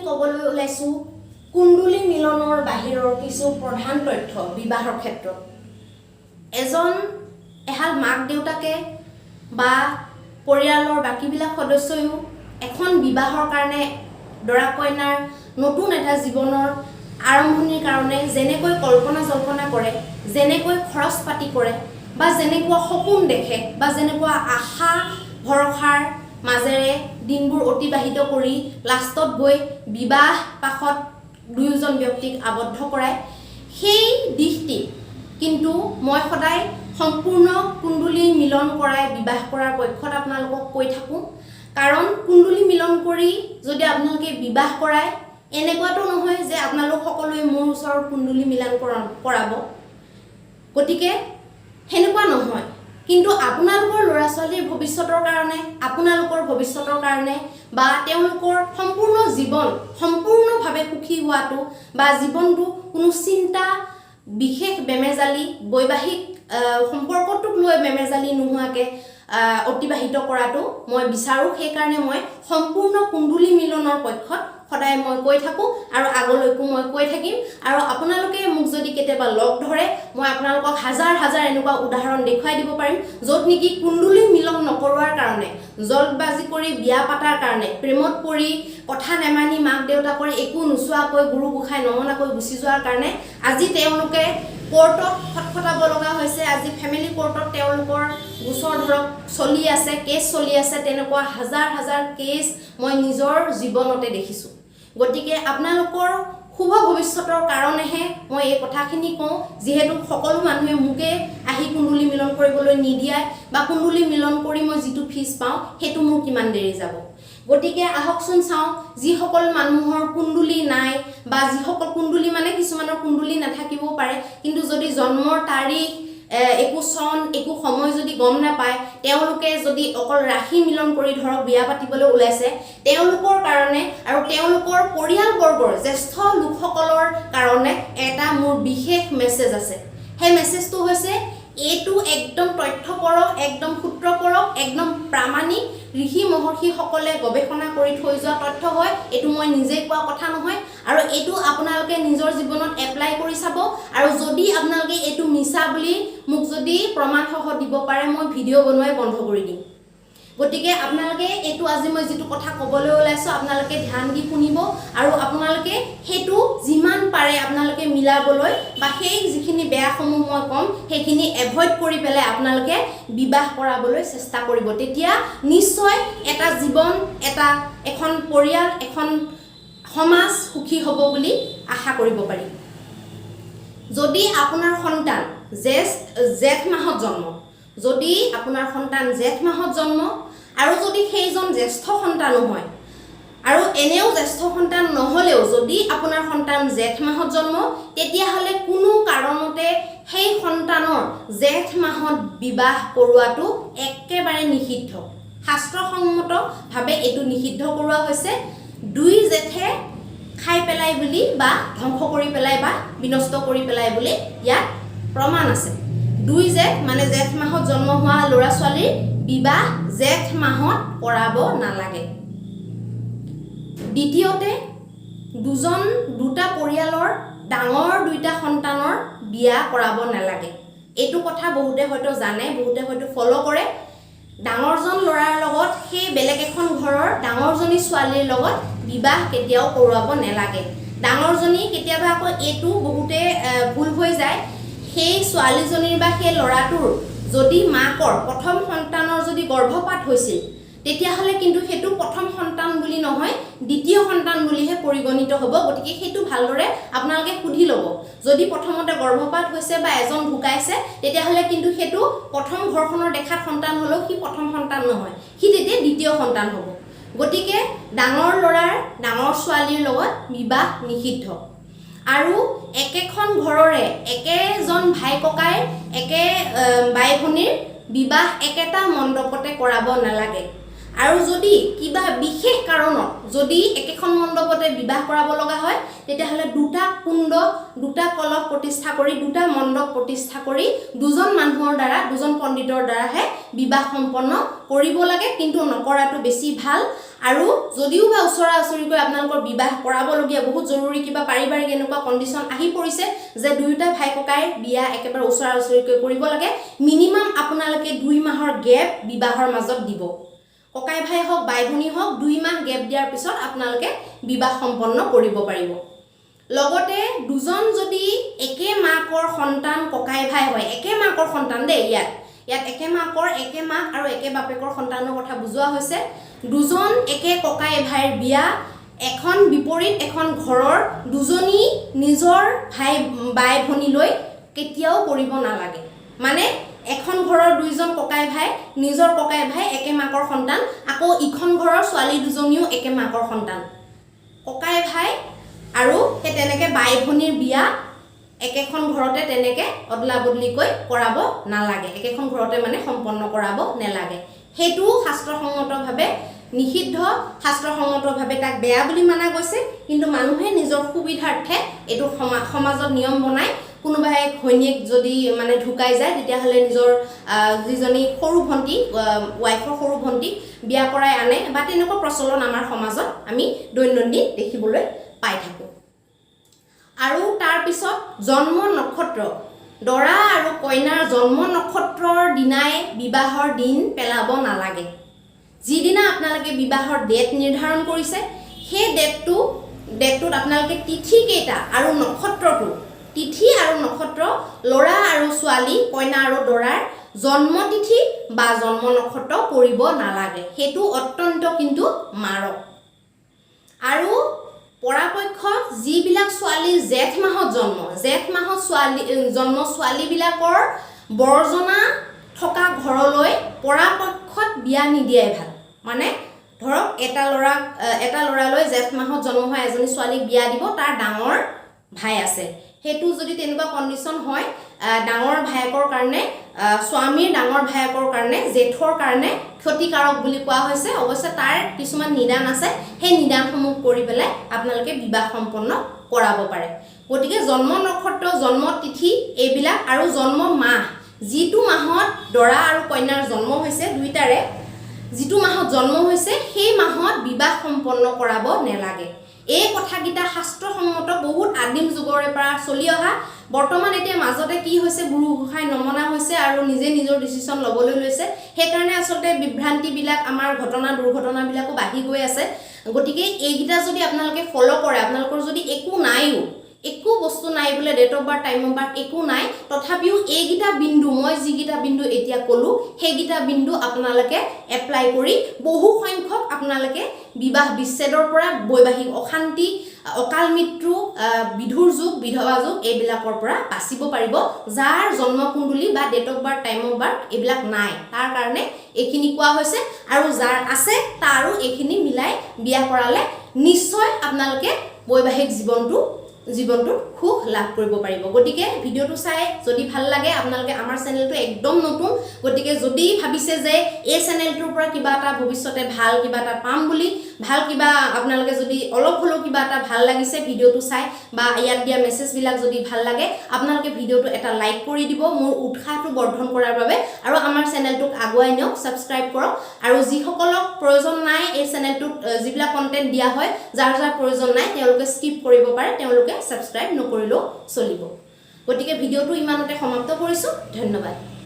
ক'বলৈ ওলাইছোঁ কুণ্ডলী মিলনৰ বাহিৰৰ কিছু প্ৰধান তথ্য বিবাহৰ ক্ষেত্ৰত। এহাল মাক দেউতাকে বা পৰিয়ালৰ বাকীবিলাক সদস্যয়ো এখন বিবাহৰ কাৰণে দৰা কইনাৰ নতুন এটা জীৱনৰ আৰম্ভণিৰ কাৰণে যেনেকৈ কল্পনা জল্পনা কৰে, যেনেকৈ খৰচ পাতি কৰে বা যেনেকুৱা সপোন দেখে বা যেনেকুৱা আশা ভৰসাৰ মাজেৰে দিনবোৰ অতিবাহিত কৰি লাষ্টত গৈ বিবাহ পাশত দুয়োজন ব্যক্তিক আবদ্ধ কৰায়, সেই দিশটি কিন্তু মই সদায় সম্পূৰ্ণ কুণ্ডলী মিলন কৰাই বিবাহ কৰাৰ পক্ষত আপোনালোকক কৈ থাকোঁ। কাৰণ কুণ্ডলী মিলন কৰি যদি আপোনালোকে বিবাহ কৰায়, এনেকুৱাটো নহয় যে আপোনালোক সকলোৱে মোৰ ওচৰত কুণ্ডলী মিলন কৰাব। গতিকে সেনেকুৱা নহয়, কিন্তু আপোনালোকৰ ল'ৰা ছোৱালীৰ ভৱিষ্যতৰ কাৰণে, আপোনালোকৰ ভৱিষ্যতৰ কাৰণে বা তেওঁলোকৰ সম্পূৰ্ণ জীৱন সম্পূৰ্ণভাৱে সুখী হোৱাটো বা জীৱনটো কোনো চিন্তা বিশেষ বেমেজালি বৈবাহিক সম্পৰ্কটোক লৈ বেমেজালি নোহোৱাকৈ অতিবাহিত কৰাটো মই বিচাৰোঁ। সেইকাৰণে মই সম্পূৰ্ণ কুণ্ডলী মিলনৰ পক্ষত সদায় মই কৈ থাকোঁ আৰু আগলৈকো মই কৈ থাকিম। আৰু আপোনালোকে মোক যদি কেতিয়াবা লগ ধৰে, মই আপোনালোকক হাজাৰ হাজাৰ এনেকুৱা উদাহৰণ দেখুৱাই দিব পাৰিম য'ত নেকি কুণ্ডলী মিলন নকৰোৱাৰ কাৰণে, জলবাজি কৰি বিয়া পাতাৰ কাৰণে, প্ৰেমত পৰি কথা নেমানি মাক দেউতাকৰ একো নোচোৱাকৈ গুৰু গোসাঁই নমনাকৈ গুচি যোৱাৰ কাৰণে আজি তেওঁলোকে কোৰ্টত খটখটাব লগা হৈছে। আজি ফেমিলি কোৰ্টত তেওঁলোকৰ গোচৰ ধৰক চলি আছে, কেছ চলি আছে। তেনেকুৱা হাজাৰ হাজাৰ কেছ মই নিজৰ জীৱনতে দেখিছোঁ। গতিকে আপোনালোকৰ শুভ ভৱিষ্যতৰ কাৰণেহে মই এই কথাখিনি কওঁ, যিহেতু সকলো মানুহে মোকে আহি কুণ্ডলী মিলন কৰিবলৈ নিদিয়ায় বা কুণ্ডলী মিলন কৰি মই যিটো ফিজ পাওঁ সেইটো মোৰ কিমান দেৰি যাব। গতিকে আহকচোন চাওঁ, যিসকল মানুহৰ কুণ্ডলী নাই বা যিসকল কুণ্ডলী মানে কিছুমানৰ কুণ্ডলী নাথাকিবও পাৰে, কিন্তু যদি জন্মৰ তাৰিখ একো চন একো সময় যদি গম নাপায়, তেওঁলোকে যদি অকল ৰাশি মিলন কৰি ধৰক বিয়া পাতিবলৈ ওলাইছে, তেওঁলোকৰ কাৰণে আৰু তেওঁলোকৰ পৰিয়ালবৰ্গৰ জ্যেষ্ঠ লোকসকলৰ কাৰণে এটা মোৰ বিশেষ মেছেজ আছে। সেই মেছেজটো হৈছে এইটো একদম তথ্যপৰক, একদম সূত্ৰপৰক, একদম প্ৰামাণিক ঋষি মহৰ্ষিসকলে গৱেষণা কৰি থৈ যোৱা তথ্য হয়। এইটো মই নিজেই কোৱা কথা নহয় আৰু এইটো আপোনালোকে নিজৰ জীৱনত এপ্লাই কৰি চাব। আৰু যদি আপোনালোকে এইটো মিছা বুলি মোক যদি প্ৰমাণসহ দিব পাৰে, মই ভিডিঅ' বনোৱাই বন্ধ কৰি দিম। গতিকে আপোনালোকে এইটো আজি মই যিটো কথা ক'বলৈ ওলাইছোঁ আপোনালোকে ধ্যান দি শুনিব আৰু আপোনালোকে সেইটো যিমান পাৰে আপোনালোকে মিলাবলৈ বা সেই যিখিনি বেয়াসমূহ মই ক'ম সেইখিনি এভইড কৰি পেলাই আপোনালোকে বিবাহ কৰাবলৈ চেষ্টা কৰিব। তেতিয়া নিশ্চয় এটা জীৱন, এখন পৰিয়াল, এখন সমাজ সুখী হ'ব বুলি আশা কৰিব পাৰি। যদি আপোনাৰ সন্তান জেঠ মাহত জন্ম, যদি আপোনাৰ সন্তান জেঠ মাহত জন্ম আৰু যদি সেইজন জ্যেষ্ঠ সন্তানো হয়, আৰু এনেও জ্যেষ্ঠ সন্তান নহ'লেও যদি আপোনাৰ সন্তান জেঠ মাহত জন্ম, তেতিয়াহ'লে কোনো কাৰণতে সেই সন্তানৰ জেঠ মাহত বিবাহ কৰোৱাটো একেবাৰে নিষিদ্ধ। শাস্ত্ৰসন্মতভাৱে এইটো নিষিদ্ধ কৰোৱা হৈছে। 2 জেঠে খাই পেলাই বুলি বা ধ্বংস কৰি পেলাই বা বিনষ্ট কৰি পেলাই বুলি ইয়াত প্ৰমাণ আছে। 2 জেঠ মানে জেঠ মাহত জন্ম হোৱা ল'ৰা ছোৱালীৰ বিবাহ জেঠ মাহত কৰাব নালাগে। দ্বিতীয়তে, দুটা পৰিয়ালৰ ডাঙৰ 2টা সন্তানৰ বিয়া কৰাব নালাগে। এইটো কথা বহুতে হয়তো জানে, বহুতে হয়তো ফ'ল' কৰে। ডাঙৰজন ল'ৰাৰ লগত সেই বেলেগ এখন ঘৰৰ ডাঙৰজনী ছোৱালীৰ লগত বিবাহ কেতিয়াও কৰোৱাব নালাগে। ডাঙৰজনী কেতিয়াবা আকৌ এইটো বহুতে ভুল হৈ যায়, সেই ছোৱালীজনীৰ বা সেই ল'ৰাটোৰ যদি মাকৰ প্ৰথম সন্তানৰ যদি গৰ্ভপাত হৈছিল, তেতিয়াহ'লে কিন্তু সেইটো প্ৰথম সন্তান বুলি নহয়, দ্বিতীয় সন্তান বুলিহে পৰিগণিত হ'ব। গতিকে সেইটো ভালদৰে আপোনালোকে সুধি ল'ব। যদি প্ৰথমতে গৰ্ভপাত হৈছে বা এজন ঢুকাইছে, তেতিয়াহ'লে কিন্তু সেইটো প্ৰথম ঘৰখনৰ দেখাত সন্তান হ'লেও সি প্ৰথম সন্তান নহয়, সি তেতিয়া দ্বিতীয় সন্তান হ'ব। গতিকে ডাঙৰ ল'ৰাৰ ডাঙৰ ছোৱালীৰ লগত বিবাহ নিষিদ্ধ। আৰু একেখন ঘৰৰে একেজন ভাই ককাই, একে বাই ভনীৰ বিবাহ একেটা মণ্ডপতে কৰাব নালাগে। আৰু যদি কিবা বিশেষ কাৰণত যদি একেখন মণ্ডপতে বিবাহ কৰাব লগা হয় তেতিয়াহ'লে দুটা কুণ্ড দুটা কলহ প্ৰতিষ্ঠা কৰি দুটা মণ্ডপ প্ৰতিষ্ঠা কৰি দুজন মানুহৰ দ্বাৰা দুজন পণ্ডিতৰ দ্বাৰাহে বিবাহ সম্পন্ন কৰিব লাগে কিন্তু নকৰাটো বেছি ভাল আৰু যদিও বা ওচৰা ওচৰিকৈ আপোনালোকৰ বিবাহ কৰাবলগীয়া বহুত জৰুৰী কিবা পাৰিবাৰিক এনেকুৱা কণ্ডিশ্যন আহি পৰিছে যে দুয়োটা ভাই ককাই বিয়া একেবাৰে ওচৰা ওচৰিকৈ কৰিব লাগে মিনিমাম আপোনালোকে 2 মাহৰ গেপ বিবাহৰ মাজত দিব ককাই ভাই হওক বাই ভনী হওক 2 মাহ গেপ দিয়াৰ পিছত আপোনালোকে বিবাহ সম্পন্ন কৰিব পাৰিব লগতে দুজন যদি একে মাকৰ সন্তান ককাই ভাই হয় একে মাকৰ সন্তান দেই ইয়াত একে মাকৰ একে মাক আৰু একে বাপেকৰ সন্তানৰ কথা বুজোৱা হৈছে দুজন একে ককাই ভাইৰ বিয়া এখন বিপৰীত এখন ঘৰৰ দুজনী নিজৰ ভাই বাই ভনীলৈ কেতিয়াও কৰিব নালাগে মানে এখন ঘৰৰ দুইজন ককাই ভাই নিজৰ ককাই ভাই একে মাকৰ সন্তান আকৌ ইখন ঘৰৰ ছোৱালী দুজনীও একে মাকৰ সন্তান ককাই ভাই আৰু হে তেনেকে বাই ভনীৰ বিয়া একেখন ঘৰতে তেনেকে অদলা বদলিকৈ কৰাব নালাগে একেখন ঘৰতে মানে সম্পন্ন কৰাব নালাগে হেতু শাস্ত্ৰসঙ্গতভাৱে নিষিদ্ধ শাস্ত্ৰসঙ্গতভাৱে তাক বেয়া বুলি মানা গৈছে কিন্তু মানুহে নিজৰ সুবিধাৰ্থে এটো সমাজত নিয়ম বনাই কোনোবাই ঘৈণীয়েক যদি মানে ঢুকাই যায় তেতিয়াহ'লে নিজৰ যিজনী সৰু ভণ্টি ওয়াইফৰ সৰু ভণ্টি বিয়া কৰাই আনে বা তেনেকুৱা প্ৰচলন আমাৰ সমাজত আমি দৈনন্দিন দেখিবলৈ পাই থাকো আৰু তাৰ পিছত জন্ম নক্ষত্ৰ দৰা আৰু কইনাৰ জন্ম নক্ষত্ৰৰ দিনাই বিবাহৰ দিন পেলাব নালাগে যিদিনা আপোনালোকে বিবাহৰ ডেট নিৰ্ধাৰণ কৰিছে সেই ডেটটোত আপোনালোকে তিথি কেইটা আৰু নক্ষত্ৰটো তিথি আৰু নক্ষত্ৰ লৰা আৰু ছোৱালী কইনা আৰু দৰাৰ জন্ম তিথি বা জন্ম নক্ষত্ৰ কৰিব নালাগে হেতু অত্যন্ত কিন্তু মাৰক আৰু পৰাপক্ষত যিবিলাক ছোৱালী জেঠ মাহত জন্ম ছোৱালী বিলাকৰ বৰজনা থকা ঘৰলৈ পৰাপক্ষত বিয়া নিদিয়াই ভাল মানে ধৰক এটা লৰালৈ জেঠ মাহত জন্ম হোৱা এজনী ছোৱালীক বিয়া দিব তাৰ ডাঙৰ ভাই আছে হেতু যদি তেনেকুৱা কণ্ডিশ্যন হয় ডাঙৰ ভাইকৰ কাৰণে স্বামীৰ ডাঙৰ ভাইকৰ কাৰণে জেঠৰ কাৰণে ক্ষতিকাৰক বুলি কোৱা হৈছে অৱশ্যে তাৰ কিছুমান নিদান আছে সেই নিদানসমূহ কৰি পেলাই আপোনালোকে বিবাহ সম্পন্ন কৰাব পাৰে গতিকে জন্ম নক্ষত্ৰ জন্ম তিথি এইবিলাক আৰু জন্ম মাহ যিটো মাহত দৰা আৰু কন্যাৰ জন্ম হৈছে দুইটাৰে যিটো মাহত জন্ম হৈছে সেই মাহত বিবাহ সম্পন্ন কৰাব নালাগে এই কথাকিটা শাস্ত্ৰসম্মত বহুত আদিম যুগৰে পৰা চলি অহা বৰ্তমান এতিয়া মাজতে কি হৈছে গুৰু গোসাঁই নমনা হৈছে আৰু নিজে নিজৰ ডিসিশন লবলৈ লৈছে সেই কাৰণে আসলে বিভ্ৰান্তি বিলাক আমাৰ ঘটনা দুৰ্ঘটনা বিলাকো বাঢ়ি গৈ আছে গতিকে এইগিটা যদি আপোনালোকে ফলো কৰে আপোনালোকৰ যদি একো নাইও একো বস্তু নাই বলে date of birth time of birth একো নাই তথাপিও এইগিটা বিন্দু মই যিগিটা বিন্দু এতিয়া কলো সেইগিটা বিন্দু আপোনালোকে এপ্লাই কৰি বহু সংখ্যক আপোনালোকে বিবাহ বিচ্ছেদৰ পৰা বৈবাহিক অশান্তি অকাল মৃত্যু বিধুৰ যুগ বিধৱা যুগ এইবিলাকৰ পৰা বাচিব পাৰিব যাৰ জন্ম কুণ্ডলী বা date of birth time of birth এইবিলাক নাই তাৰ কাৰণে এইখিনি কোৱা হৈছে আৰু যাৰ আছে তাৰো এইখিনি মিলাই বিয়া কৰালে নিশ্চয় আপোনালোকে বৈবাহিক জীৱনটো খুব লাভ কৰিব পাৰিব গতিকে ভিডিওটো চাই যদি ভাল লাগে আপোনালোকে আমাৰ চেনেলটো একদম নতুন গতিকে যদি ভাবিছে যে এই চেনেলটোৰ পৰা কিবা এটা ভৱিষ্যতে ভাল কিবা এটা পাম বুলি ভাল কিবা আপোনালোকে যদি অলপ হলো কিবা এটা ভাল লাগিছে ভিডিওটো চাই বা ইয়াত দিয়া মেছেজ বিলাক যদি ভাল লাগে আপোনালোকে ভিডিওটো এটা লাইক কৰি দিব মোৰ উৎসাহটো বৰ্ধন কৰাৰ বাবে আৰু আমাৰ চেনেলটোক আগুৱাই নিয়ক সাবস্ক্ৰাইব কৰক আৰু যিসকলক প্ৰয়োজন নাই এই চেনেলটোত যিবিলাক কন্টেন্ট দিয়া হয় যাৰ প্ৰয়োজন নাই তেওঁলোকে স্কিপ কৰিব পাৰে তেওঁলোকে সাবস্ক্ৰাইব নকৰিলেও চলিব গতিকে ভিডিওটো ইমানতে সমাপ্ত কৰিছো ধন্যবাদ